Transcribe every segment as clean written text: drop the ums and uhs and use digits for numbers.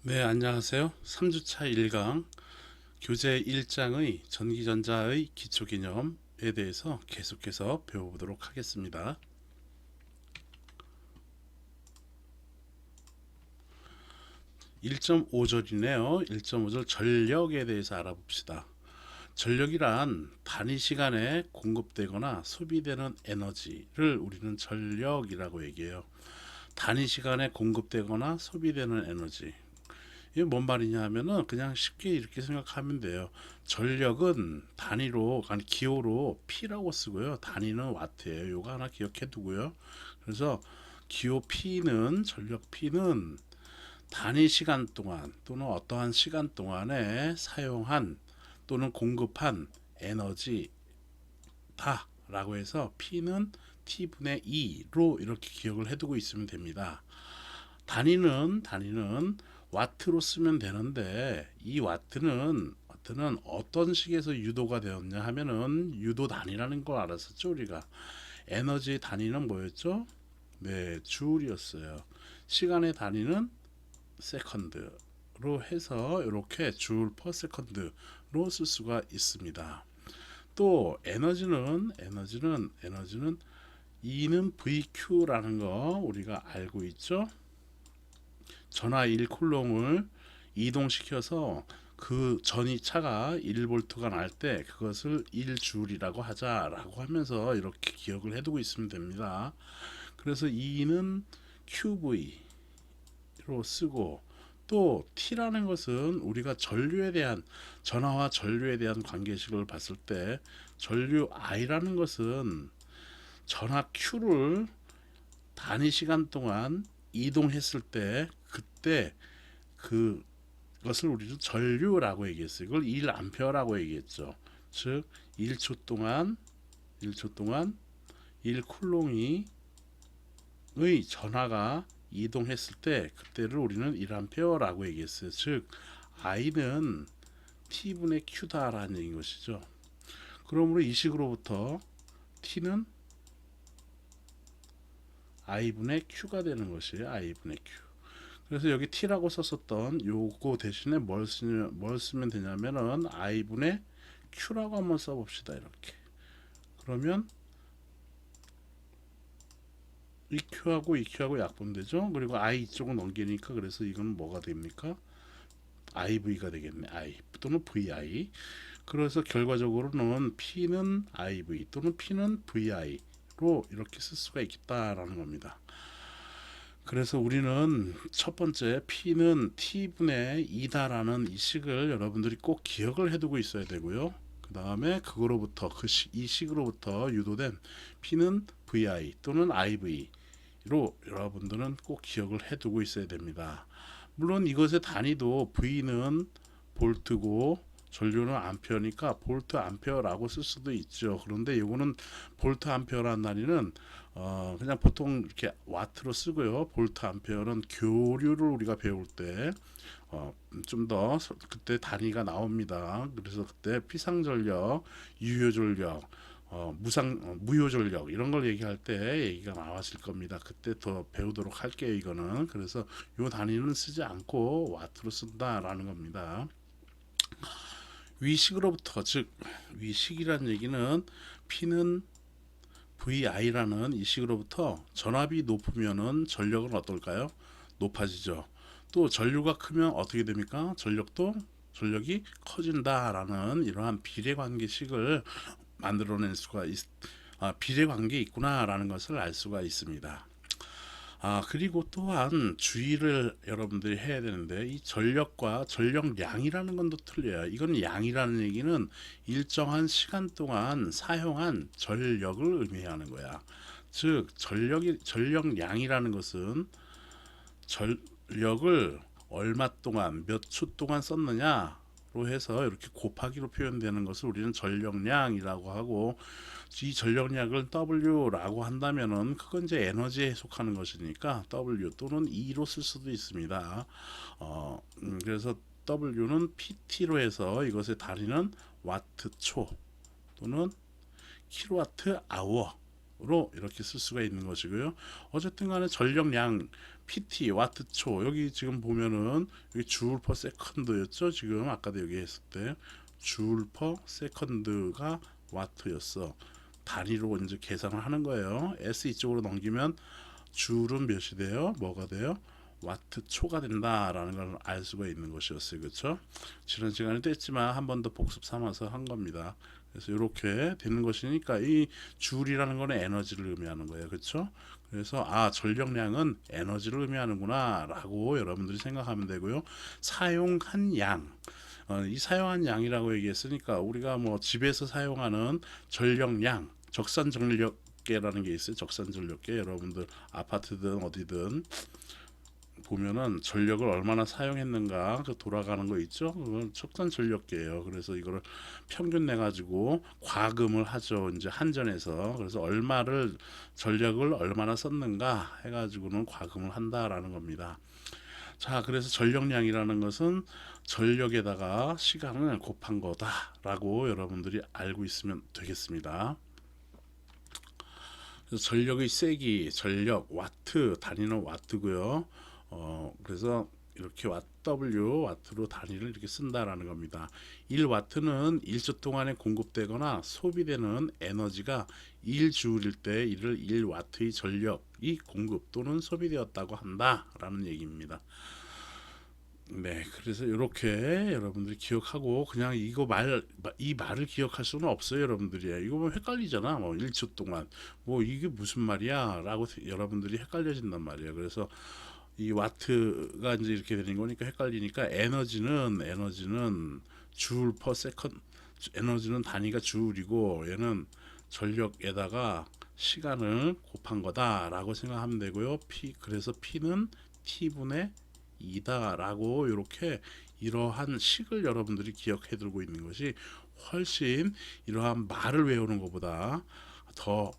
네, 안녕하세요. 3주차 1강 교재 1장의 전기전자의 기초개념에 대해서 계속해서 배워보도록 하겠습니다. 1.5절이네요. 1.5절 전력에 대해서 알아봅시다. 전력이란 단위 시간에 공급되거나 소비되는 에너지를 우리는 전력이라고 얘기해요. 단위 시간에 공급되거나 소비되는 에너지. 이게 뭔 말이냐 하면은 그냥 쉽게 이렇게 생각하면 돼요. 전력은 단위로 아니 기호로 P라고 쓰고요. 단위는 와트예요. 요거 하나 기억해 두고요. 그래서 기호 P는 전력 P는 단위 시간 동안 또는 어떠한 시간 동안에 사용한 또는 공급한 에너지다 라고 해서 P는 T분의 2로 이렇게 기억을 해두고 있으면 됩니다. 단위는 와트로 쓰면 되는데 이 와트는 어떤 식에서 유도가 되었냐 하면은 유도 단위라는 걸 알았었죠. 우리가 에너지 단위는 뭐였죠? 네, 줄이었어요. 시간의 단위는 세컨드로 해서 이렇게 줄 퍼 세컨드로 쓸 수가 있습니다. 또 에너지는 E는 VQ라는 거 우리가 알고 있죠. 전하 1쿨롱을 이동시켜서 그 전이차가 1볼트가 날 때 그것을 1줄이라고 하자라고 하면서 이렇게 기억을 해두고 있으면 됩니다. 그래서 E는 QV로 쓰고 또 T라는 것은 우리가 전하와 전류에 대한 관계식을 봤을 때 전류 I라는 것은 전하 Q를 단위 시간 동안 이동했을 때 그때 그것을 우리는 전류라고 얘기했어요. 이걸 1암페어라고 얘기했죠. 즉 1초 동안 1쿨롱이 전하가 이동했을 때 그때를 우리는 1암페어라고 얘기했어요. 즉 I는 T분의 Q다라는 얘기인 것이죠. 그러므로 이 식으로부터 T는 I분의 Q가 되는 것이에요. I분의 Q. 그래서 여기 T라고 썼었던 요거 대신에 뭘 쓰면 되냐면은 I분의 Q라고 한번 써봅시다. 이렇게. 그러면 이 Q하고 약분되죠. 그리고 I 이쪽은 넘기니까 그래서 이건 뭐가 됩니까? IV가 되겠네. I 또는 VI. 그래서 결과적으로는 P는 IV 또는 P는 VI로 이렇게 쓸 수가 있겠다라는 겁니다. 그래서 우리는 첫 번째 P는 T분의 2다라는 이 식을 여러분들이 꼭 기억을 해두고 있어야 되고요. 그 다음에 그거로부터 이 식으로부터 유도된 P는 VI 또는 IV로 여러분들은 꼭 기억을 해두고 있어야 됩니다. 물론 이것의 단위도 V는 볼트고 전류는 암페어니까 볼트 암페어라고 쓸 수도 있죠. 그런데 이거는 볼트 암페어라는 단위는 그냥 보통 이렇게 와트로 쓰고요. 볼트 암페어는 교류를 우리가 배울 때 좀 더 그때 단위가 나옵니다. 그래서 그때 피상전력, 유효전력, 무효전력 이런 걸 얘기할 때 얘기가 나왔을 겁니다. 그때 더 배우도록 할게요. 이거는 그래서 요 단위는 쓰지 않고 와트로 쓴다라는 겁니다. 위식으로부터 즉 위식이라는 얘기는 P는 VI라는 이 식으로부터 전압이 높으면은 전력은 어떨까요? 높아지죠. 또 전류가 크면 어떻게 됩니까? 전력이 커진다라는 이러한 비례관계식을 만들어낼 수가 비례관계 있구나라는 것을 알 수가 있습니다. 그리고 또한 주의를 여러분들이 해야 되는데 이 전력과 전력량이라는 건 또 틀려요. 이건 양이라는 얘기는 일정한 시간 동안 사용한 전력을 의미하는 거야. 즉 전력량이라는 것은 전력을 얼마 동안 몇 초 동안 썼느냐로 해서 이렇게 곱하기로 표현되는 것을 우리는 전력량이라고 하고 이 전력량을 W라고 한다면은 그건 이제 에너지에 속하는 것이니까 W 또는 E로 쓸 수도 있습니다. 그래서 W는 PT로 해서 이것의 단위는 와트초 또는 킬로와트 아워로 이렇게 쓸 수가 있는 것이고요. 어쨌든 간에 전력량 PT 와트초 여기 지금 보면은 여기 줄 퍼 세컨드였죠. 지금 아까도 여기 했을 때 줄 퍼 세컨드가 와트였어. 단위로 이제 계산을 하는 거예요. S 이쪽으로 넘기면 줄은 몇이 돼요? 뭐가 돼요? 와트 초가 된다라는 걸 알 수가 있는 것이었어요. 그렇죠? 지난 시간에 됐지만 한 번 더 복습 삼아서 한 겁니다. 그래서 이렇게 되는 것이니까 이 줄이라는 거는 에너지를 의미하는 거예요. 그렇죠? 그래서 전력량은 에너지를 의미하는구나라고 여러분들이 생각하면 되고요. 사용한 양 이 사용한 양이라고 얘기했으니까 우리가 뭐 집에서 사용하는 전력량 적산 전력계라는 게 있어요. 적산 전력계 여러분들 아파트든 어디든 보면은 전력을 얼마나 사용했는가 그 돌아가는 거 있죠. 그건 적산 전력계예요. 그래서 이거를 평균 내 가지고 과금을 하죠. 이제 한전에서 그래서 얼마를 전력을 얼마나 썼는가 해가지고는 과금을 한다라는 겁니다. 자, 그래서 전력량이라는 것은 전력에다가 시간을 곱한 거다라고 여러분들이 알고 있으면 되겠습니다. 그래서 전력의 세기, 전력, 와트, 단위는 와트고요. 그래서 이렇게 와트로 단위를 이렇게 쓴다라는 겁니다. 1와트는 1초 동안에 공급되거나 소비되는 에너지가 1주울일 때 이를 1와트의 전력이 공급 또는 소비되었다고 한다라는 얘기입니다. 네, 그래서 이렇게 여러분들이 기억하고 그냥 이 말을 기억할 수는 없어요, 여러분들이. 이거 뭐 헷갈리잖아. 뭐 1초 동안 뭐 이게 무슨 말이야라고 여러분들이 헷갈려진단 말이에요. 그래서 이 와트가 이제 이렇게 되는 거니까 헷갈리니까 에너지는 줄 퍼 세컨 에너지는 단위가 줄이고 얘는 전력에다가 시간을 곱한 거다라고 생각하면 되고요. 그래서 P는 T분의 2다라고 이렇게 이러한 식을 여러분들이 기억해 두고 있는 것이 훨씬 이러한 말을 외우는 것보다 더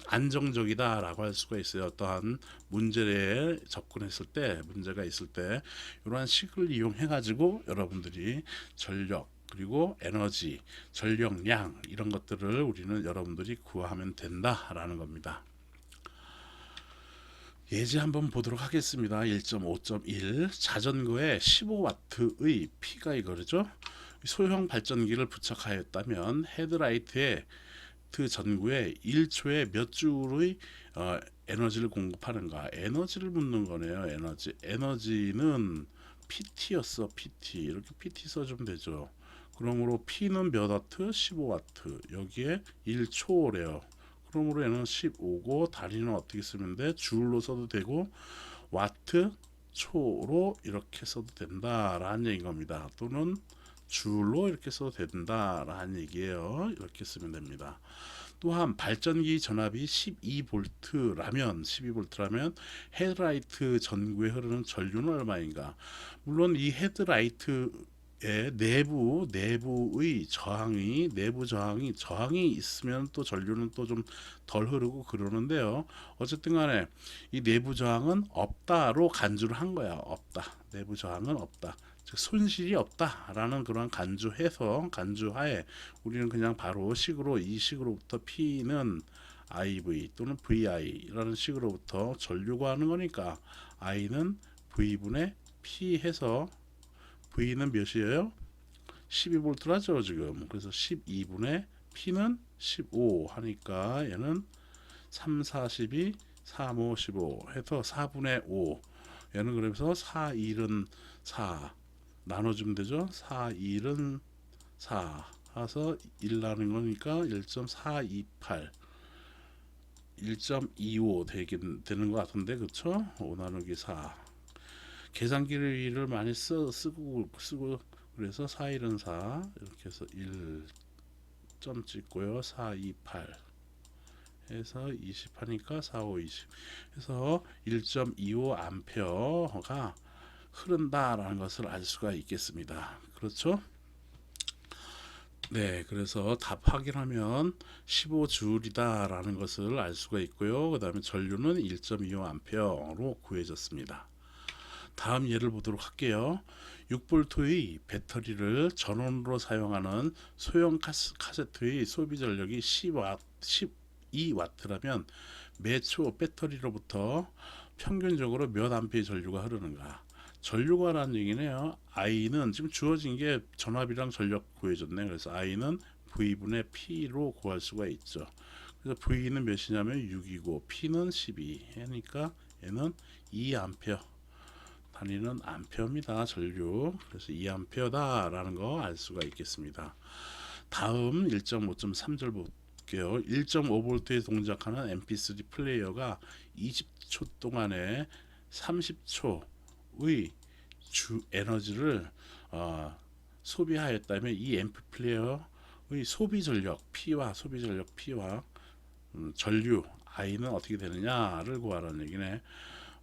안정적이다라고 할 수가 있어요. 어떠한 문제에 접근했을 때 문제가 있을 때 이러한 식을 이용해 가지고 여러분들이 전력 그리고 에너지, 전력량 이런 것들을 우리는 여러분들이 구하면 된다라는 겁니다. 예제 한번 보도록 하겠습니다. 1.5.1 자전거에 15W의 P가 이거죠. 소형 발전기를 부착하였다면 헤드라이트에 전구에 1초에 몇 줄의 에너지를 공급하는가 에너지를 묻는 거네요. 에너지는 PT였어. PT 이렇게 PT 써주면 되죠. 그러므로 P는 몇 와트? 15와트 여기에 1초래요. 그러므로 얘는 15고 단위는 어떻게 쓰면 돼? 줄로 써도 되고 와트 초로 이렇게 써도 된다라는 얘기인 겁니다. 또는 줄로 이렇게 써도 된다라는 얘기예요. 이렇게 쓰면 됩니다. 또한 발전기 전압이 12V라면 헤드라이트 전구에 흐르는 전류는 얼마인가? 물론 이 헤드라이트의 내부의 내부 저항이 있으면 또 전류는 또 좀 덜 흐르고 그러는데요. 어쨌든 간에 이 내부 저항은 없다로 간주를 한 거야. 없다. 내부 저항은 없다. 즉 손실이 없다라는 그런 간주하에 우리는 그냥 바로 이 식으로부터 P는 IV 또는 VI라는 식으로부터 전류가 하는 거니까 I는 V분의 P 해서 V는 몇이에요? 12V라죠 지금. 그래서 12분의 P는 15 하니까 얘는 3, 4, 12, 3, 5, 15 해서 4분의 5 얘는 그래서 4, 1은 4 나눠주면 되죠. 4, 1은 4 해서 1 나누는 거니까 1.428 1.25 되는 것 같은데 그쵸? 5 나누기 4 계산기를 많이 쓰고 그래서 4, 1은 4 이렇게 해서 1점 찍고요. 4, 2, 8 해서 20 하니까 4, 5, 20 해서 1.25 암페어가 흐른다라는 것을 알 수가 있겠습니다. 그렇죠? 네, 그래서 답 확인하면 15줄이다라는 것을 알 수가 있고요. 그 다음에 전류는 1.25 암페어로 구해졌습니다. 다음 예를 보도록 할게요. 6V의 배터리를 전원으로 사용하는 소형 카세트의 소비 전력이 12W라면 매초 배터리로부터 평균적으로 몇 암페의 전류가 흐르는가. 전류가라는 얘기네요. I는 지금 주어진 게 전압이랑 전력 구해줬네. 그래서 I는 V분의 P로 구할 수가 있죠. 그래서 V는 몇이냐면 6이고 P는 12. 그러니까 얘는 2A. 단위는 암페어입니다. 전류. 그래서 2A다라는 거 알 수가 있겠습니다. 다음 1.5.3절 볼게요. 1.5V에 동작하는 MP3 플레이어가 20초 동안에 30초의 주 에너지를 소비하였다면 이 MP 플레이어의 소비 전력 P와 전류 I는 어떻게 되느냐를 구하라는 얘기네.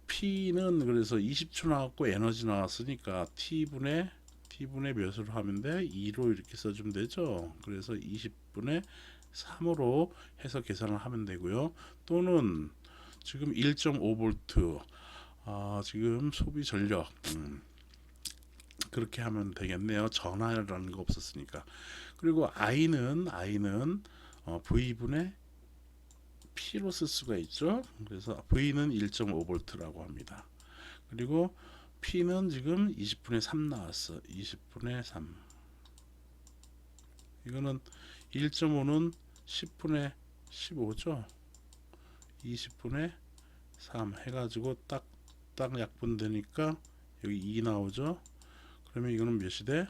P는 그래서 20초 나왔고 에너지 나왔으니까 T분의 몇으로 하면 돼? 2로 이렇게 써주면 되죠. 그래서 20분의 3으로 해서 계산을 하면 되고요. 또는 지금 1.5V 지금 소비 전력 그렇게 하면 되겠네요. 전화라는 거 없었으니까. 그리고 I는 V분의 P로 쓸 수가 있죠. 그래서 V는 1.5V라고 합니다. 그리고 P는 지금 20분의 3 나왔어. 20분의 3. 이거는 1.5는 10분의 15죠. 20분의 3 해가지고 딱 약분되니까 여기 2 나오죠. 그러면 이거는 몇이 돼?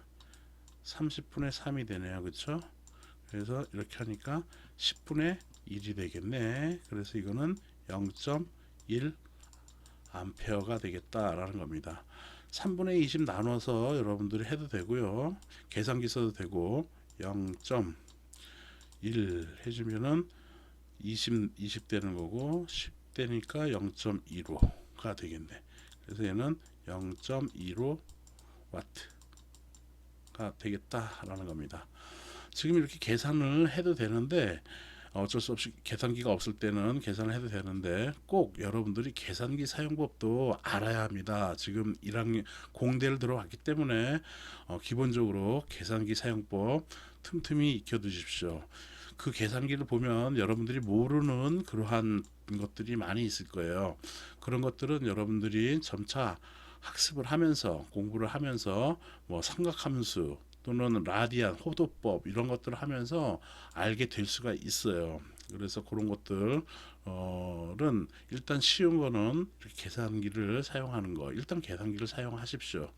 30분의 3이 되네요. 그쵸? 그래서 이렇게 하니까 10분의 1이 되겠네. 그래서 이거는 0.1 암페어가 되겠다라는 겁니다. 3분의 20 나눠서 여러분들이 해도 되고요. 계산기 써도 되고 0.1 해주면은 20 되는 거고 10 되니까 0.15가 되겠네. 그래서 얘는 0.15 와트가 되겠다라는 겁니다. 지금 이렇게 계산을 해도 되는데 어쩔 수 없이 계산기가 없을 때는 계산을 해도 되는데 꼭 여러분들이 계산기 사용법도 알아야 합니다. 지금 1학년 공대를 들어왔기 때문에 기본적으로 계산기 사용법 틈틈이 익혀두십시오. 그 계산기를 보면 여러분들이 모르는 그러한 것들이 많이 있을 거예요. 그런 것들은 여러분들이 점차 학습을 하면서 공부를 하면서 뭐 삼각함수 또는 라디안, 호도법 이런 것들을 하면서 알게 될 수가 있어요. 그래서 그런 것들은 일단 쉬운 거는 계산기를 사용하는 거. 일단 계산기를 사용하십시오.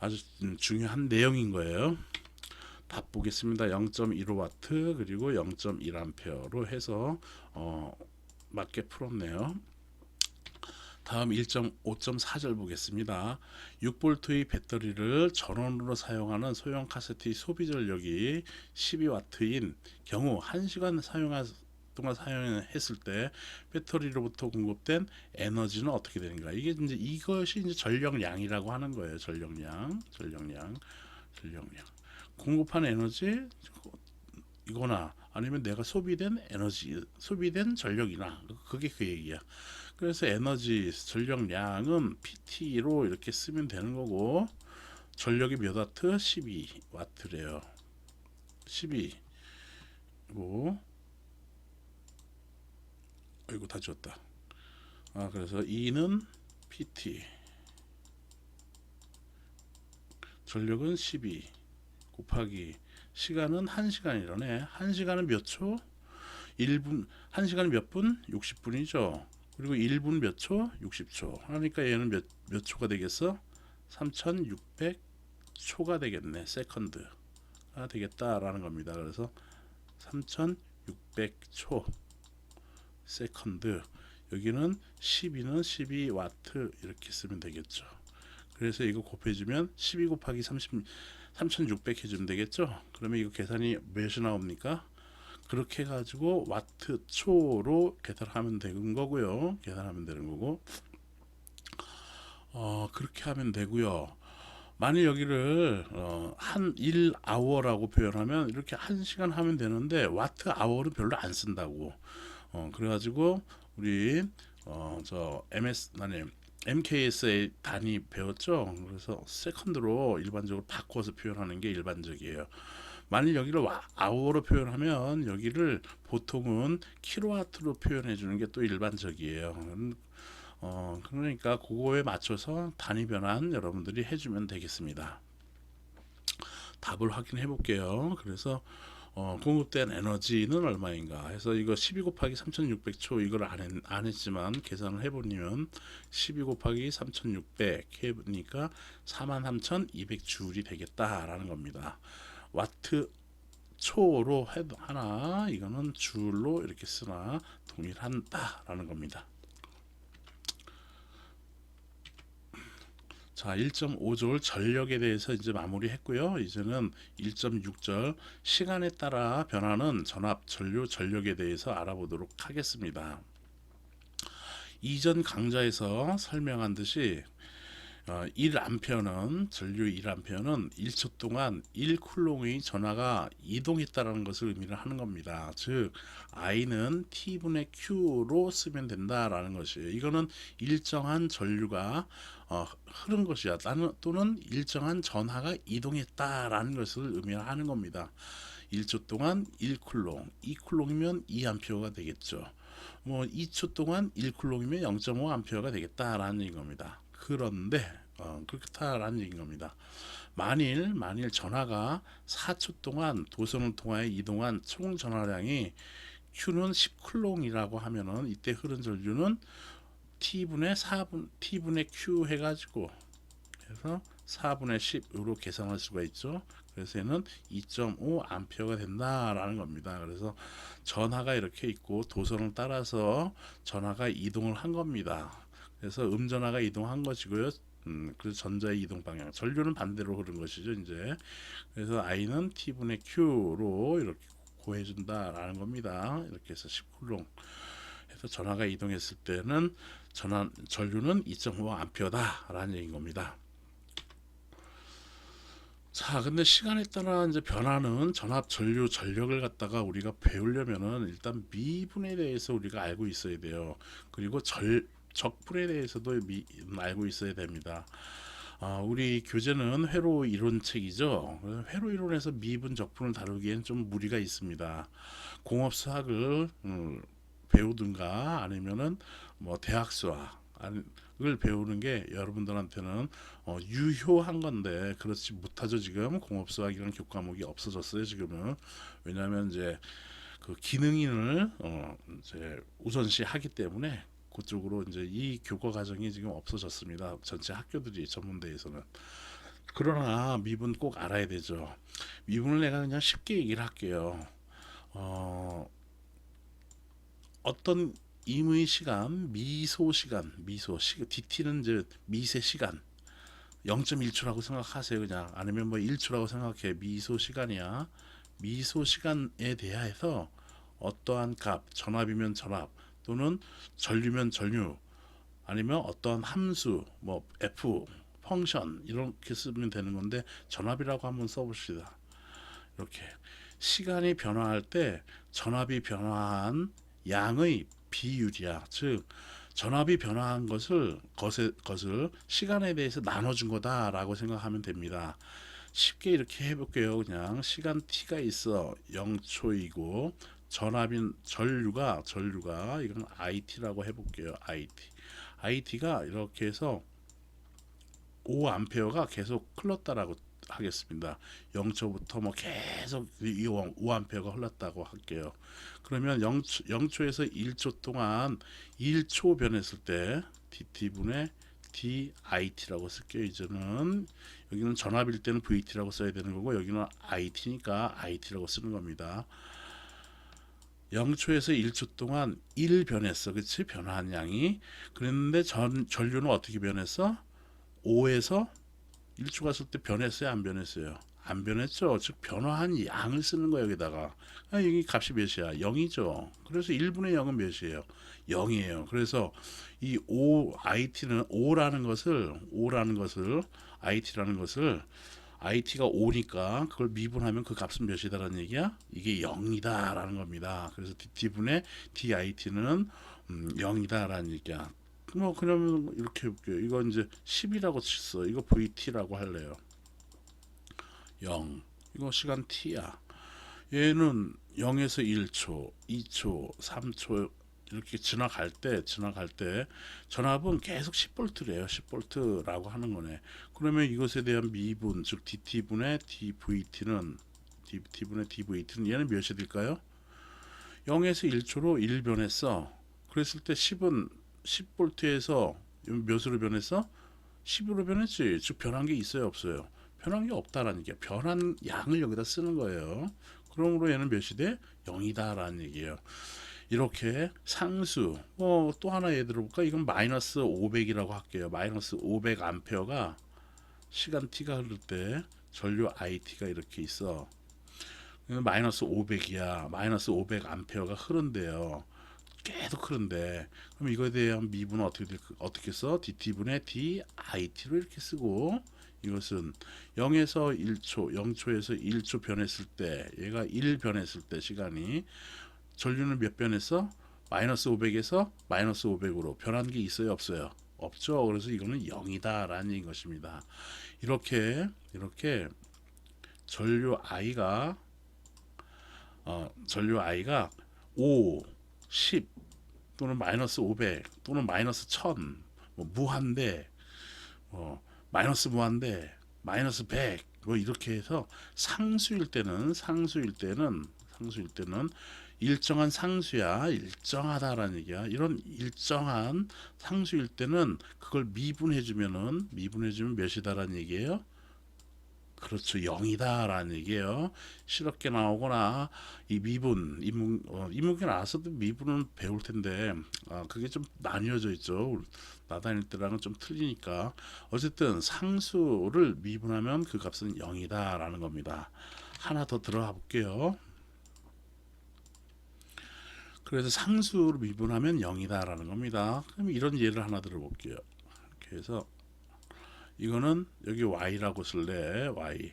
아주 중요한 내용인 거예요. 답 보겠습니다. 0.15W 그리고 0.1A로 해서 맞게 풀었네요. 다음 1.5.4절 보겠습니다. 6V의 배터리를 전원으로 사용하는 소형 카세트의 소비 전력이 12W인 경우 1시간 동안 사용했을 때 배터리로부터 공급된 에너지는 어떻게 되는가? 이것이 이제 전력량이라고 하는 거예요. 전력량. 공급한 에너지 이거나 아니면 내가 소비된 에너지, 소비된 전력이나 그게 그 얘기야. 그래서 에너지 전력량은 PT로 이렇게 쓰면 되는 거고 전력이 몇 와트? 12와트래요. 12고 아이고 다 지웠다. 그래서 E는 PT 전력은 12 곱하기 시간은 1시간이라네. 1시간은 몇 초? 1분 1시간이 몇 분? 60분이죠. 그리고 1분 몇 초? 60초. 그러니까 얘는 몇 초가 되겠어? 3600초가 되겠네. 세컨드가 되겠다라는 겁니다. 그래서 3600초 세컨드. 여기는 12는 12와트 이렇게 쓰면 되겠죠. 그래서 이거 곱해주면 12 곱하기 3600 해주면 되겠죠. 그러면 이거 계산이 몇이 나옵니까? 그렇게 해가지고 와트 초로 계산하면 되는 거고요. 그렇게 하면 되고요. 만일 여기를 한 1아워라고 표현하면 이렇게 1시간 하면 되는데 와트 아워는 별로 안 쓴다고. 그래가지고 우리 MKSA 단위 배웠죠. 그래서 세컨드로 일반적으로 바꿔서 표현하는 게 일반적이에요. 만일 여기를 아워로 표현하면 여기를 보통은 킬로와트로 표현해 주는 게 또 일반적이에요. 그러니까 그거에 맞춰서 단위 변환 여러분들이 해주면 되겠습니다. 답을 확인해 볼게요. 그래서 공급된 에너지는 얼마인가 해서 이거 12 곱하기 3600초 이걸 안 했지만 계산을 해보면 12 곱하기 3600 해보니까 43,200줄이 되겠다라는 겁니다. 와트 초로 해도 하나, 이거는 줄로 이렇게 쓰나 동일한다라는 겁니다. 자, 1.5절 전력에 대해서 이제 마무리했고요. 이제는 1.6절 시간에 따라 변하는 전압, 전류, 전력에 대해서 알아보도록 하겠습니다. 이전 강좌에서 설명한 듯이 1A는 전류 1A는 1초 동안 1쿨롱의 전하가 이동했다는 것을 의미를 하는 겁니다. 즉 I는 T분의 Q로 쓰면 된다라는 것이에요. 이거는 일정한 전류가 흐른 것이야. 또는 일정한 전하가 이동했다라는 것을 의미하는 겁니다. 1초 동안 1쿨롱, 2쿨롱이면 2A가 되겠죠. 2초 동안 1쿨롱이면 0.5A가 되겠다라는 겁니다. 그런데 그렇다라는 얘기인 겁니다. 만일 전하가 4초 동안 도선을 통하여 이동한 총 전하량이 Q는 10쿨롱이라고 하면은 이때 흐른 전류는 T분의 Q 해가지고 해서 4분의 10으로 계산할 수가 있죠. 그래서 얘는 2.5A가 된다라는 겁니다. 그래서 전하가 이렇게 있고 도선을 따라서 전하가 이동을 한 겁니다. 그래서 음전하가 이동한 것이고요. 그래서 전자의 이동 방향, 전류는 반대로 흐른 것이죠. 이제 그래서 I는 T분의 Q로 이렇게 고해준다라는 겁니다. 이렇게 해서 10쿨롱 해서 전하가 이동했을 때는 전류는 2.5A다라는 얘기인 겁니다. 자, 근데 시간에 따라 이제 변하는 전압, 전류, 전력을 갖다가 우리가 배우려면은 일단 미분에 대해서 우리가 알고 있어야 돼요. 그리고 적분에 대해서도 알고 있어야 됩니다. 우리 교재는 회로 이론책이죠. 회로 이론에서 미분, 적분을 다루기엔 좀 무리가 있습니다. 공업 수학을 배우든가 아니면은 대학 수학을 배우는 게 여러분들한테는 유효한 건데 그렇지 못하죠. 지금 공업 수학이라는 교과목이 없어졌어요. 지금은 왜냐하면 이제 그 기능인을 이제 우선시 하기 때문에 그쪽으로 이제 이 교과 과정이 지금 없어졌습니다. 전체 학교들이 전문대에서는. 그러나 미분 꼭 알아야 되죠. 미분을 내가 그냥 쉽게 얘기를 할게요. 어떤 임의 시간, DT는 이제 미세 시간 0.1초라고 생각하세요. 그냥 아니면 1초라고 생각해. 미소 시간이야. 미소 시간에 대하여서 어떠한 값, 전압이면 전압 또는 전류면 전류 아니면 어떠한 함수 F 펑션 이렇게 쓰면 되는 건데 전압이라고 한번 써봅시다. 이렇게 시간이 변화할 때 전압이 변화한 양의 비율이야. 즉 전압이 변화한 것을 시간에 대해서 나눠준 거다라고 생각하면 됩니다. 쉽게 이렇게 해볼게요. 그냥 시간 t가 있어 0초이고 전류가 이건 it라고 해볼게요. it가 이렇게 해서 5A가 계속 흘렀다라고 하겠습니다. 0초부터 계속 5A가 흘렀다고 할게요. 그러면 0초에서 1초 동안 1초 변했을 때 dt분의 dit라고 쓸게요. 이제는 여기는 전압일 때는 vt라고 써야 되는 거고 여기는 it니까 it라고 쓰는 겁니다. 0초에서 1초 동안 1 변했어. 그치? 변화한 양이. 그랬는데 전류는 어떻게 변했어? 5에서 1초 갔을 때 변했어요? 안 변했어요? 안 변했죠. 즉 변화한 양을 쓰는 거예요. 여기다가 여기 값이 몇이야? 0이죠. 그래서 1분의 0은 몇이에요? 0이에요. 그래서 이 it는 5라는 것을 it라는 것을 it가 5니까 그걸 미분하면 그 값은 몇이다라는 얘기야? 이게 0이다라는 겁니다. 그래서 dt분의 dit는 0이다라는 얘기야. 그러면 이렇게 해볼게요. 이거 이제 10이라고 쳤어. 이거 vt라고 할래요. 0. 이거 시간 t야. 얘는 0에서 1초, 2초, 3초 이렇게 지나갈 때 전압은 계속 10V래요. 10V라고 하는 거네. 그러면 이것에 대한 미분, 즉 dt분의 dvt는 얘는 몇이 될까요? 0에서 1초로 1변했어. 그랬을 때 10은 10V에서 몇으로 변했어? 10으로 변했지. 즉 변한 게 있어요, 없어요? 변한 게 없다라는 얘기야. 변한 양을 여기다 쓰는 거예요. 그러므로 얘는 몇이 돼? 0이다라는 얘기예요. 이렇게 상수, 또 하나 예를 들어볼까? 이건 마이너스 500이라고 할게요. 마이너스 500 암페어가 시간 t가 흐를 때 전류 IT가 이렇게 있어. 마이너스 500이야. 마이너스 500 암페어가 흐른대요. 계속 흐른데 그럼 이거에 대한 미분은 어떻게 써? dt분의 dit로 이렇게 쓰고 이것은 0에서 1초, 0초에서 1초 변했을 때 얘가 1 변했을 때 시간이 전류는 몇 변했어? 마이너스 500에서 마이너스 500으로 변한 게 있어요, 없어요? 없죠. 그래서 이거는 0이다라는 얘기인 것입니다. 이렇게 전류 I가 5, 10 또는 마이너스 500 또는 마이너스 1000 무한대 마이너스 무한대 마이너스 100 이렇게 해서 상수일 때는 일정한 상수야. 일정하다라는 얘기야. 이런 일정한 상수일 때는 그걸 미분해주면 몇이다라는 얘기예요. 그렇죠. 0이다라는 얘기예요. 실업계 나오거나 이 미분, 인문계 나와서도 미분은 배울 텐데 그게 좀 나뉘어져 있죠. 나 다닐 때랑은 좀 틀리니까 어쨌든 상수를 미분하면 그 값은 0이다라는 겁니다. 하나 더 들어가 볼게요. 그래서 상수를 미분하면 0이다라는 겁니다. 그럼 이런 예를 하나 들어볼게요. 이렇게 해서 이거는 여기 y라고 쓸래. y.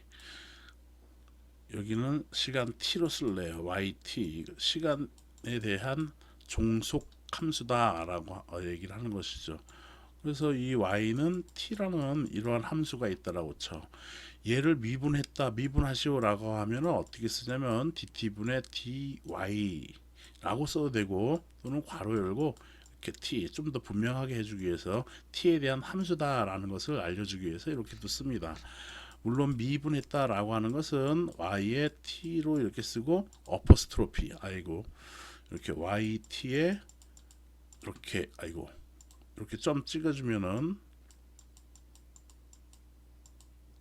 여기는 시간 t로 쓸래요. yt. 시간에 대한 종속 함수다라고 얘기를 하는 것이죠. 그래서 이 y는 t라는 이러한 함수가 있다라고 쳐. 얘를 미분하시오라고 하면 어떻게 쓰냐면 dt분의 dy라고 써도 되고 또는 괄호 열고 이렇게 t 좀 더 분명하게 해주기 위해서 t에 대한 함수다라는 것을 알려주기 위해서 이렇게도 씁니다. 물론 미분했다라고 하는 것은 y의 t로 이렇게 쓰고 어퍼스트로피 이렇게 yt에 이렇게 점 찍어주면은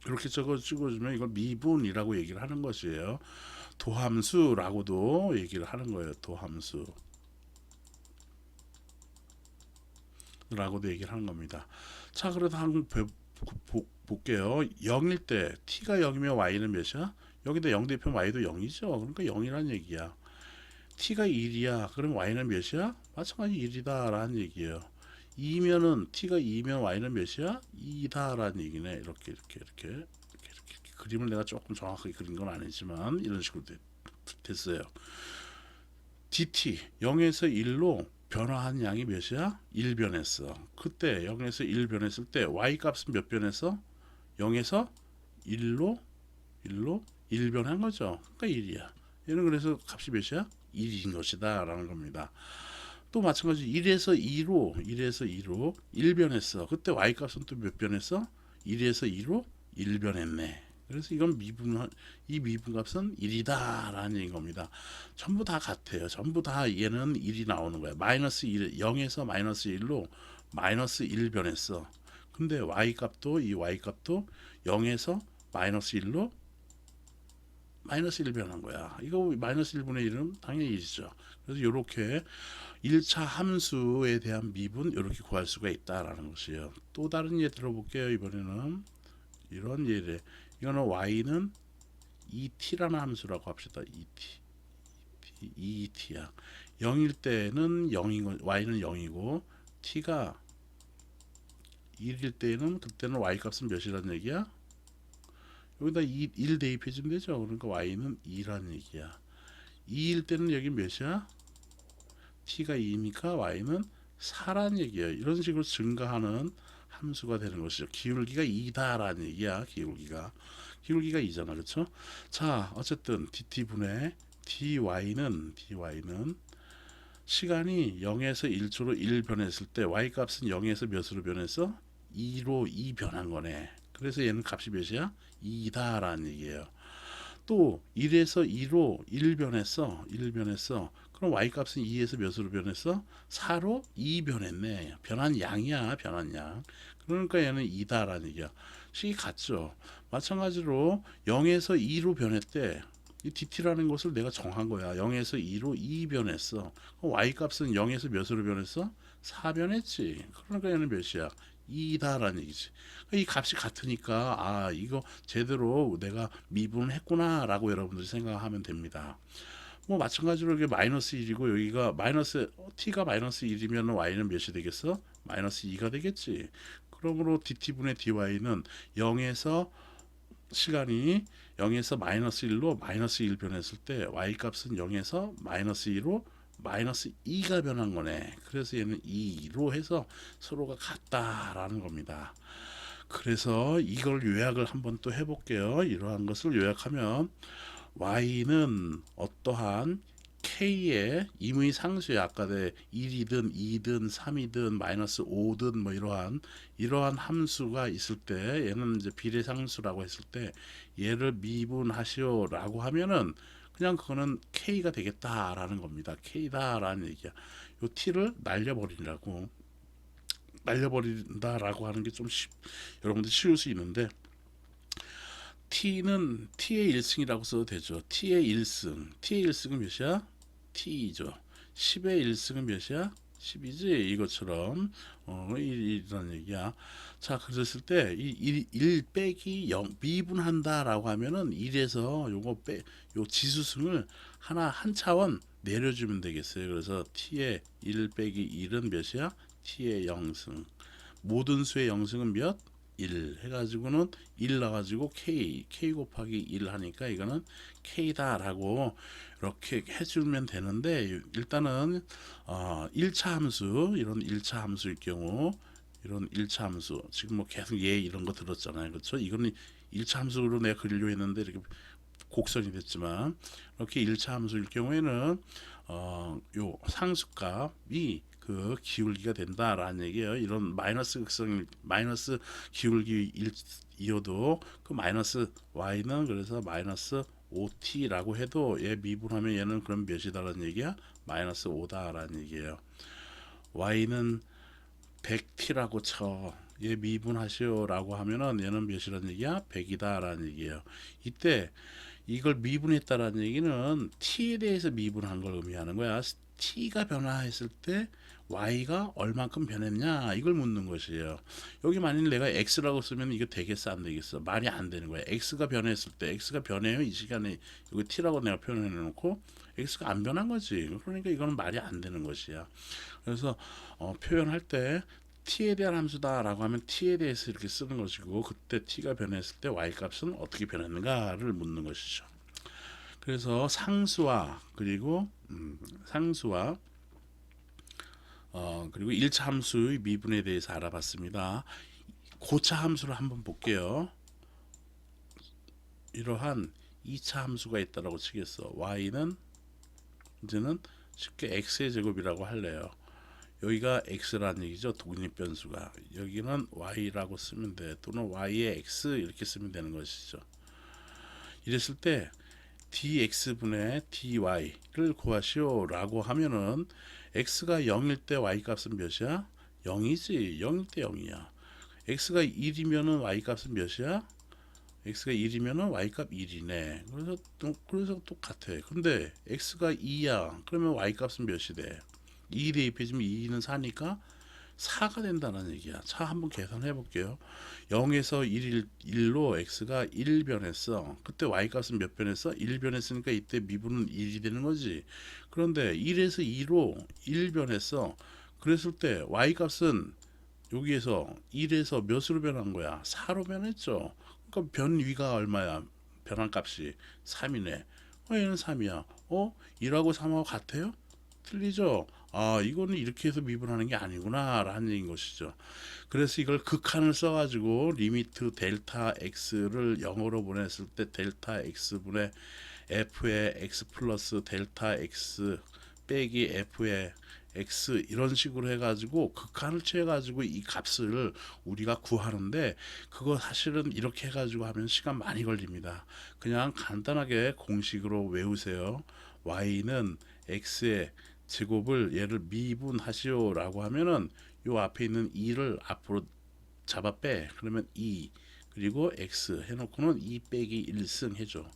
이렇게 찍어주면 이걸 미분이라고 얘기를 하는 것이에요. 도함수라고도 얘기를 하는 거예요. 도함수. 라고도 얘기를 하는 겁니다. 자, 그래도 한번 볼게요. 0일 때 t가 0이면 y는 몇이야? 여기다 0 대표면 y도 0이죠. 그러니까 0이라는 얘기야. t가 1이야. 그럼 y는 몇이야? 마찬가지 1이다 라는 얘기예요. 2면은 t가 2면 y는 몇이야? 2다 라는 얘기네. 이렇게 그림을 내가 조금 정확하게 그린 건 아니지만 이런 식으로 됐어요. dt 0에서 1로 변화한 양이 몇이야? 1 변했어. 그때 0에서 1 변했을 때 y 값은 몇 변했어? 0에서 1로 1 변한 거죠. 그러니까 1이야. 얘는 그래서 값이 몇이야? 1인 것이다 라는 겁니다. 또 마찬가지 1에서 2로 1 변했어. 그때 y 값은 또 몇 변했어? 1에서 2로 1 변했네. 그래서 이건 이 미분값은 1이다 라는 얘기인 겁니다. 전부 다 같아요. 전부 다 얘는 1이 나오는 거야. 마이너스 1, 0에서 마이너스 1로 마이너스 1 변했어. 근데 y 값도 0에서 마이너스 1로 마이너스 1 변한 거야. 이거 마이너스 1분의 1은 당연히 1이죠. 그래서 이렇게 1차 함수에 대한 미분 이렇게 구할 수가 있다라는 것이에요. 또 다른 예 들어볼게요. 이번에는 이런 예래. 이거는 y는 et라는 함수라고 합시다. et야. 0일 때는 0인 y는 0이고 t가 1일 때는 그때는 y 값은 몇이라는 얘기야? 여기다 1 대입해 주면 되죠. 그러니까 y는 2라는 얘기야. 2일 때는 여기 몇이야? t가 2니까 y는 4라는 얘기야. 이런 식으로 증가하는 함수가 되는 것이죠. 기울기가 2다라는 얘기야. 기울기가 2잖아. 그렇죠? 자, 어쨌든 dt분의 dy는 시간이 0에서 1초로 1 변했을 때 y 값은 0에서 몇으로 변했어? 2로 2 변한 거네. 그래서 얘는 값이 몇이야? 2다라는 얘기예요. 또 1에서 2로 1 변했어. 1 변했어. 그럼 y 값은 2에서 몇으로 변했어? 4로 2 변했네. 변한 양이야. 변한 양. 그러니까 얘는 2다라는 얘기야. 식이 같죠. 마찬가지로 0에서 2로 변했대. 이 dt라는 것을 내가 정한 거야. 0에서 2로 2 변했어. 그럼 y 값은 0에서 몇으로 변했어? 4 변했지. 그러니까 얘는 몇이야? 2다라는 얘기지. 이 값이 같으니까 아 이거 제대로 내가 미분을 했구나라고 여러분들이 생각하면 됩니다. 뭐 마찬가지로 이게 마이너스 1이고 여기가 마이너스 t가 마이너스 1이면 y는 몇이 되겠어? 마이너스 2가 되겠지. 그러므로 dt분의 dy는 0에서 시간이 0에서 마이너스 1로 마이너스 1 변했을 때 y 값은 0에서 마이너스 2로 마이너스 2가 변한 거네. 그래서 얘는 2로 해서 서로가 같다라는 겁니다. 그래서 이걸 요약을 한번 또 해볼게요. 이러한 것을 요약하면 y는 어떠한 k의 임의 상수에 아까 1이든 2든 3이든 마이너스 5든 뭐 이러한 함수가 있을 때 얘는 이제 비례상수라고 했을 때 얘를 미분하시오라고 하면은 그냥 그거는 k가 되겠다라는 겁니다. k다라는 얘기야. 요 t를 날려버린다라고 하는 게 좀 여러분들 쉬울 수 있는데 t는 t의 1승이라고 써도 되죠. t의 1승은 몇이야? t죠. 10의 1승은 몇이야? 10이지. 이것처럼 이런 얘기야. 자, 그랬을 때 이 1 빼기 0 미분한다라고 하면은 1에서 요 지수승을 한 차원 내려주면 되겠어요. 그래서 t의 1 빼기 1은 몇이야? t의 0승. 모든 수의 0승은 몇? 1 해가지고는 1 나가지고 k 곱하기 1 하니까 이거는 k다라고 이렇게 해주면 되는데 일단은 1차 함수 이런 1차 함수일 경우 이런 1차 함수 지금 뭐 계속 얘 이런 거 들었잖아요. 그렇죠? 이거는 1차 함수로 내가 그리려 했는데 이렇게 곡선이 됐지만 이렇게 1차 함수일 경우에는 요 상수값이 그 기울기가 된다라는 얘기예요. 이런 마이너스 극성 마이너스 기울기이어도 그 마이너스 y는 그래서 마이너스 5t라고 해도 얘 미분하면 얘는 그럼 몇이다라는 얘기야? 마이너스 5다라는 얘기예요. y는 100t라고 쳐. 얘 미분하시오라고 하면은 얘는 몇이라는 얘기야? 100이다라는 얘기예요. 이때 이걸 미분했다라는 얘기는 t에 대해서 미분한 걸 의미하는 거야. t가 변화했을 때 y가 얼만큼 변했냐 이걸 묻는 것이에요. 여기 만일 내가 x라고 쓰면 이거 되겠어 안 되겠어? 말이 안 되는 거야. x가 변했을 때 x가 변해요. 이 시간에 여기 t라고 내가 표현해 놓고 x가 안 변한 거지. 그러니까 이거는 말이 안 되는 것이야. 그래서 표현할 때 t에 대한 함수다라고 하면 t에 대해서 이렇게 쓰는 것이고 그때 t가 변했을 때 y 값은 어떻게 변했는가를 묻는 것이죠. 그래서 상수와 그리고 그리고 1차 함수의 미분에 대해서 알아봤습니다. 고차 함수를 한번 볼게요. 이러한 2차 함수가 있다라고 치겠어. y는 이제는 쉽게 x의 제곱이라고 할래요. 여기가 x라는 얘기죠. 독립변수가. 여기는 y라고 쓰면 돼. 또는 y의 x 이렇게 쓰면 되는 것이죠. 이랬을 때 dx분의 dy를 구하시오 라고 하면은 x가 0일 때 y 값은 몇이야? 0이지. 0일 때 0이야. x가 1이면은 y 값은 몇이야? x가 1이면은 y 값 1이네. 그래서 똑같아. 근데 x가 2야. 그러면 y 값은 몇이 돼? 2 대입해주면 2는 4니까 4가 된다는 얘기야. 자, 한번 계산해 볼게요. 0에서 1로 x가 1 변했어. 그때 y 값은 몇 변했어? 1 변했으니까 이때 미분은 1이 되는 거지. 그런데 1에서 2로 1 변했어. 그랬을 때 y 값은 여기에서 1에서 몇으로 변한 거야? 4로 변했죠. 그러니까 변위가 얼마야? 변한 값이 3이네. 얘는 3이야. 1하고 3하고 같아요? 틀리죠? 이거는 이렇게 해서 미분하는 게 아니구나 라는 얘기인 것이죠. 그래서 이걸 극한을 써가지고 리미트 델타 x를 0으로 보냈을 때 델타 x분의 f의 x 플러스 델타 x 빼기 f의 x 이런 식으로 해가지고 극한을 취해가지고 이 값을 우리가 구하는데, 그거 사실은 이렇게 해가지고 하면 시간 많이 걸립니다. 그냥 간단하게 공식으로 외우세요. y는 x의 제곱을 얘를 미분하시오 라고 하면은 요 앞에 있는 2를 앞으로 잡아 빼. 그러면 2 그리고 x 해놓고는 2 빼기 1승 해줘.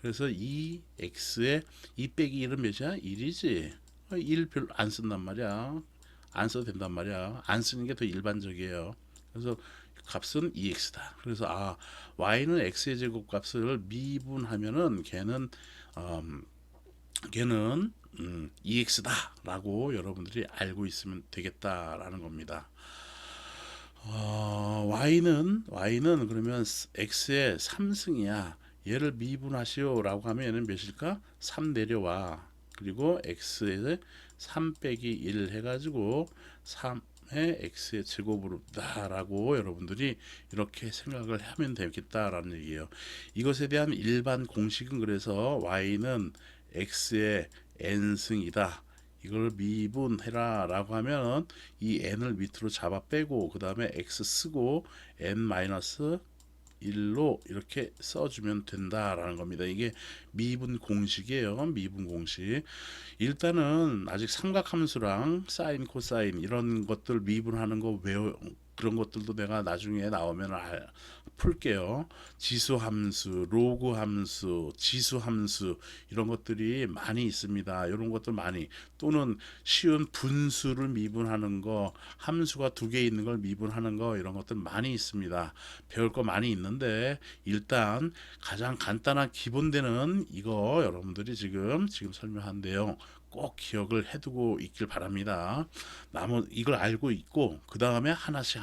그래서 2x에 2 빼기 1은 몇이야? 1이지. 1 별로 안 쓴단 말이야. 안 써도 된단 말이야. 안 쓰는 게 더 일반적이에요. 그래서 값은 2x다. 그래서 y는 x의 제곱 값을 미분하면은 걔는 2x다 라고 여러분들이 알고 있으면 되겠다라는 겁니다. y는 그러면 x의 3승이야. 얘를 미분하시오 라고 하면 얘는 몇일까? 3 내려와. 그리고 x에 3 빼기 1 해가지고 3의 x의 제곱으로다 라고 여러분들이 이렇게 생각을 하면 되겠다라는 얘기예요. 이것에 대한 일반 공식은, 그래서 y는 x의 n승이다. 이걸 미분해라 라고 하면 이 n을 밑으로 잡아 빼고 그 다음에 x 쓰고 n-1로 이렇게 써주면 된다라는 겁니다. 이게 미분 공식이에요. 미분 공식. 일단은 아직 삼각함수랑 사인, 코사인 이런 것들 미분하는 거 그런 것들도 내가 나중에 나오면 풀게요. 지수함수, 로그함수, 지수함수 이런 것들이 많이 있습니다. 이런 것들 많이, 또는 쉬운 분수를 미분하는 거, 함수가 2개 있는 걸 미분하는 거, 이런 것들 많이 있습니다. 배울 거 많이 있는데 일단 가장 간단한 기본되는 이거 여러분들이 지금 설명한데요. 꼭 기억을 해두고 있길 바랍니다. 이걸 알고 있고 그 다음에 하나씩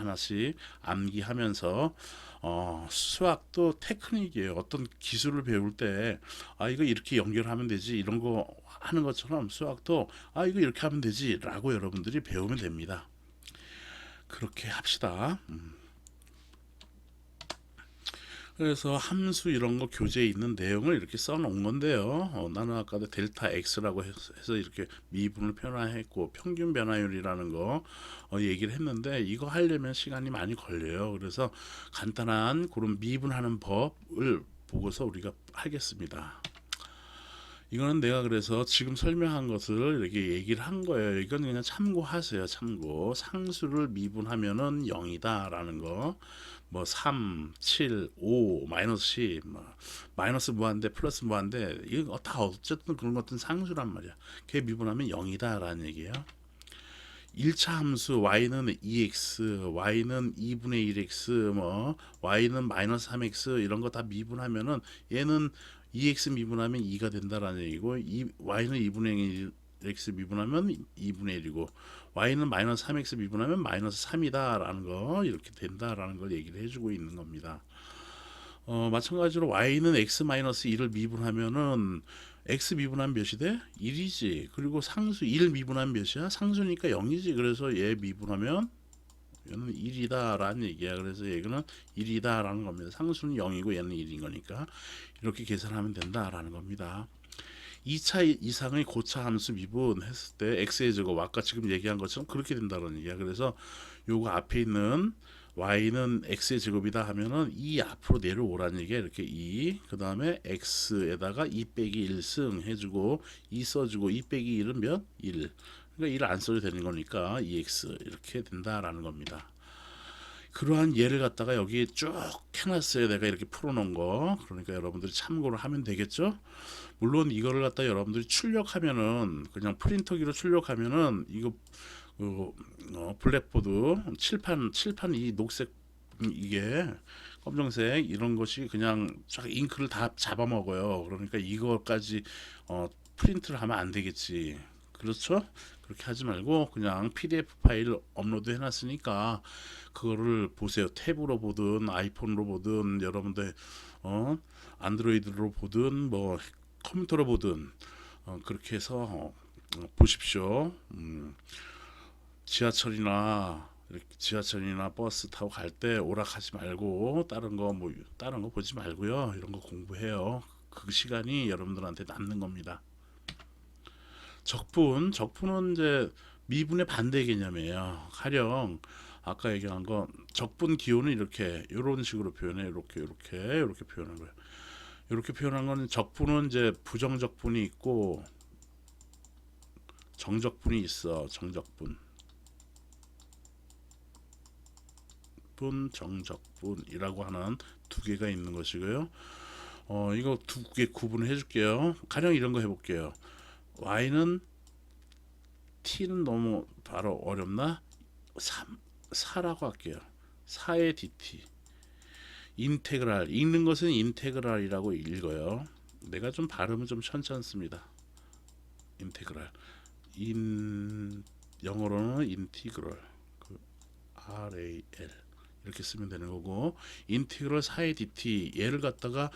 암기하면서 수학도 테크닉이에요. 어떤 기술을 배울 때 이거 이렇게 연결하면 되지 이런 거 하는 것처럼 수학도 이거 이렇게 하면 되지 라고 여러분들이 배우면 됩니다. 그렇게 합시다. 그래서 함수 이런 거 교재에 있는 내용을 이렇게 써놓은 건데요. 나는 아까도 델타 x라고 해서 이렇게 미분을 표현했고 평균 변화율이라는 거 얘기를 했는데, 이거 하려면 시간이 많이 걸려요. 그래서 간단한 그런 미분하는 법을 보고서 우리가 하겠습니다. 이거는 내가 그래서 지금 설명한 것을 이렇게 얘기를 한 거예요. 이건 그냥 참고하세요. 참고. 상수를 미분하면은 0이다 라는 거. 3, 7, 5, 마이너스 10, 마이너스 무한대, 플러스 무한대, 이거 다 어쨌든 그런 것들은 상수란 말이야. 그게 미분하면 0이다 라는 얘기예요. 1차 함수 y는 2x, y는 2분의 1x, y는 마이너스 3x 이런 거 다 미분하면은 얘는 2x 미분하면 2가 된다라는 얘기고, y는 2분의 1x 미분하면 2분의 1이고, y는 마이너스 3x 미분하면 마이너스 3이다 라는 거, 이렇게 된다라는 걸 얘기를 해주고 있는 겁니다. 마찬가지로 y는 x 마이너스 1을 미분하면은 x 미분하면 몇이 돼? 1이지. 그리고 상수 1 미분하면 몇이야? 상수니까 0이지. 그래서 얘 미분하면 얘는 1이다 라는 얘기야. 그래서 얘는 1이다 라는 겁니다. 상수는 0이고 얘는 1인 거니까 이렇게 계산하면 된다 라는 겁니다. 2차 이상의 고차 함수 미분했을 때 x의 제곱, 아까 지금 얘기한 것처럼 그렇게 된다는 얘기야. 그래서 요거 앞에 있는 y는 x의 제곱이다 하면은 2 앞으로 내려오라는 얘기야. 이렇게 2, 그 다음에 x에다가 2 빼기 1승 해주고 2 써주고 2 빼기 1은 몇? 1. 그러니까 1을 안 써도 되는 거니까 2x 이렇게 된다라는 겁니다. 그러한 예를 갖다가 여기 쭉 해놨어요. 내가 이렇게 풀어놓은 거. 그러니까 여러분들이 참고를 하면 되겠죠. 물론 이거를 갖다 여러분들이 출력하면은, 그냥 프린터기로 출력하면은 이거 블랙보드 칠판 이 녹색, 이게 검정색 이런 것이 그냥 쫙 잉크를 다 잡아먹어요. 그러니까 이거까지 프린트를 하면 안 되겠지. 그렇죠? 그렇게 하지 말고 그냥 PDF 파일 업로드 해놨으니까 그거를 보세요. 탭으로 보든 아이폰으로 보든 여러분들 안드로이드로 보든 컴퓨터로 보든 그렇게 해서 보십시오. 지하철이나 버스 타고 갈 때 오락하지 말고 다른 거 보지 말고요. 이런 거 공부해요. 그 시간이 여러분들한테 남는 겁니다. 적분은 이제 미분의 반대 개념이에요. 가령 아까 얘기한 거 적분 기호는 이렇게 이런 식으로 표현해. 이렇게 표현한 거예요. 이렇게 표현한 거는 적분은 이제 부정적분이 있고 정적분이 있어. 정적분이라고 하는 두 개가 있는 것이고요. 이거 두 개 구분을 해줄게요. 가령 이런 거 해볼게요. y는 t는 너무 바로 어렵나? 4라고 할게요. 4의 dt. 인테그랄 읽는 것은 인테그랄이라고 읽어요. 내가 좀 발음은 좀 천천습니다. 인테그랄. 영어로는 인티그럴. RAL 이렇게 쓰면 되는 거고, 인티그럴 4의 dt 얘를 갖다가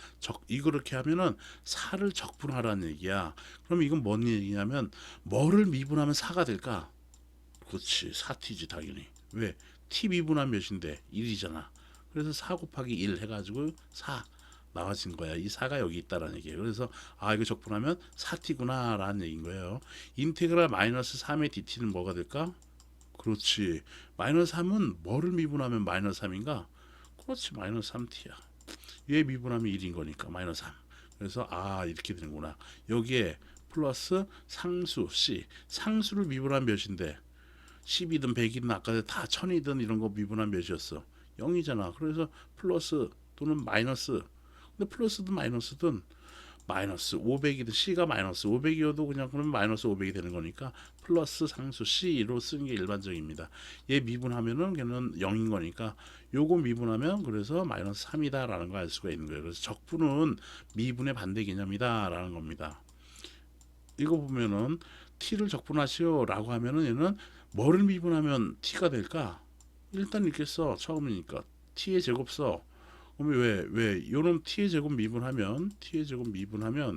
이렇게 하면은 4를 적분하라는 얘기야. 그럼 이건 뭔 얘기냐면 뭐를 미분하면 4가 될까? 그렇지, 4t지 당연히. 왜? t 미분하면 몇인데 1이잖아. 그래서 4 곱하기 1 해가지고 4 나와진 거야. 이 4가 여기 있다라는 얘기예요. 그래서 이거 적분하면 4t구나 라는 얘기인 거예요. 인테그랄 마이너스 3의 dt는 뭐가 될까? 그렇지. 마이너스 3은 뭐를 미분하면 마이너스 3인가? 그렇지, 마이너스 3t야. 얘 미분하면 1인 거니까 마이너스 3. 그래서 이렇게 되는구나. 여기에 플러스 상수 c. 상수를 미분하면 몇인데 10이든 100이든 아까 다 1000이든 이런 거 미분하면 몇이었어? 0이잖아. 그래서 플러스 또는 마이너스. 근데 플러스든 마이너스든 마이너스 500이든 c가 마이너스 500이어도 그냥 그러면 마이너스 500이 되는 거니까 플러스 상수 c로 쓰는 게 일반적입니다. 얘 미분하면은 걔는 0인 거니까 요거 미분하면 그래서 마이너스 3이다라는 거 알 수가 있는 거예요. 그래서 적분은 미분의 반대 개념이다라는 겁니다. 이거 보면은 t를 적분하시오라고 하면은 얘는 뭐를 미분하면 t가 될까? 일단 이렇게 써. 처음이니까 t의 제곱 써. 그러면 왜 요놈 t의 제곱 미분하면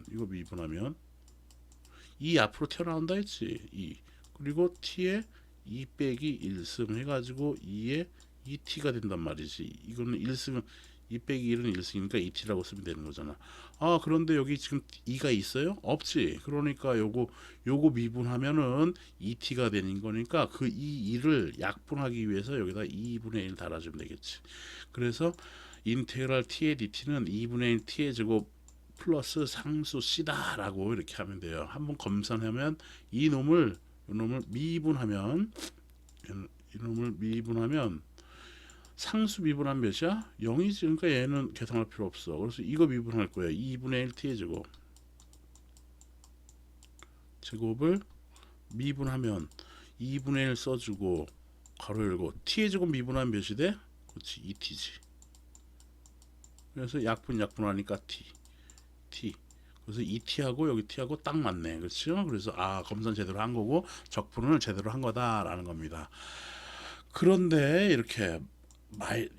이거 미분하면 2 앞으로 튀어나온다 했지. 2 그리고 t에 2 빼기 1승 해가지고 2에 2t가 된단 말이지. 이거는 1승 2 빼기 1은 1승이니까 2t라고 쓰면 되는 거잖아. 그런데 여기 지금 2가 있어요? 없지. 그러니까 요거 미분하면은 2t가 되는 거니까 그 2를 약분하기 위해서 여기다 2분의 1 달아주면 되겠지. 그래서 인테그랄 t의 dt는 2분의 1 t의 제곱 플러스 상수 c다라고 이렇게 하면 돼요. 한번 검산하면 이놈을 미분하면 상수 미분하면 몇이야? 0이지. 그러니까 얘는 계산할 필요 없어. 그래서 이거 미분할 거야. 2분의 1 t의 제곱을 미분하면 2분의 1 써주고 가로 열고 t의 제곱 미분하면 몇이 돼? 그렇지, 2t지. 그래서 약분하니까 t. 그래서 이 t하고 여기 t하고 딱 맞네. 그렇죠? 그래서 검산 제대로 한 거고 적분을 제대로 한 거다라는 겁니다. 그런데 이렇게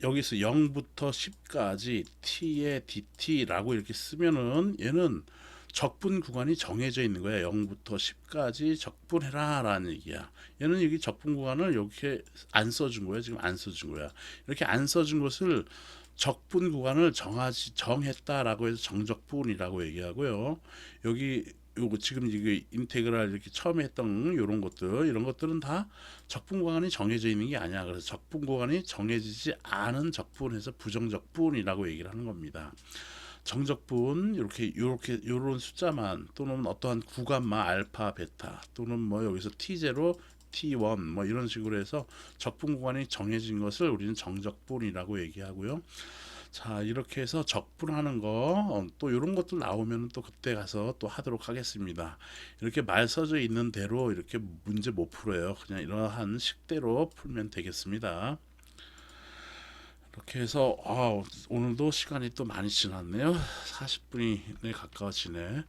여기서 0부터 10까지 t의 dt라고 이렇게 쓰면은 얘는 적분 구간이 정해져 있는 거야. 0부터 10까지 적분해라 라는 얘기야. 얘는 여기 적분 구간을 이렇게 안 써준 거야. 지금 안 써준 거야. 이렇게 안 써준 것을 적분 구간을 정했다라고 해서 정적분이라고 얘기하고요. 여기 요거 지금 이게 인테그랄 이렇게 처음에 했던 이런 것들은 다 적분 구간이 정해져 있는 게 아니야. 그래서 적분 구간이 정해지지 않은 적분에서 부정적분이라고 얘기를 하는 겁니다. 정적분 이렇게 요런 숫자만 또는 어떠한 구간만 알파 베타 또는 뭐 여기서 t0 T1 뭐 이런 식으로 해서 적분 구간이 정해진 것을 우리는 정적분이라고 얘기하고요. 자, 이렇게 해서 적분하는 거 또 이런 것들 나오면 또 그때 가서 또 하도록 하겠습니다. 이렇게 말 써져 있는 대로 이렇게 문제 못 풀어요. 그냥 이러한 식대로 풀면 되겠습니다. 이렇게 해서 오늘도 시간이 또 많이 지났네요. 40분이 가까워지네.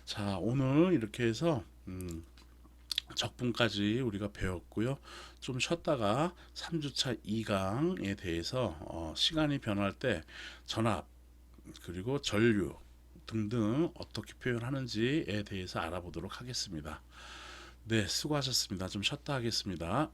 자, 오늘 이렇게 해서 적분까지 우리가 배웠고요. 좀 쉬었다가 3주차 2강에 대해서 시간이 변할 때 전압 그리고 전류 등등 어떻게 표현하는지에 대해서 알아보도록 하겠습니다. 네, 수고하셨습니다. 좀 쉬었다 하겠습니다.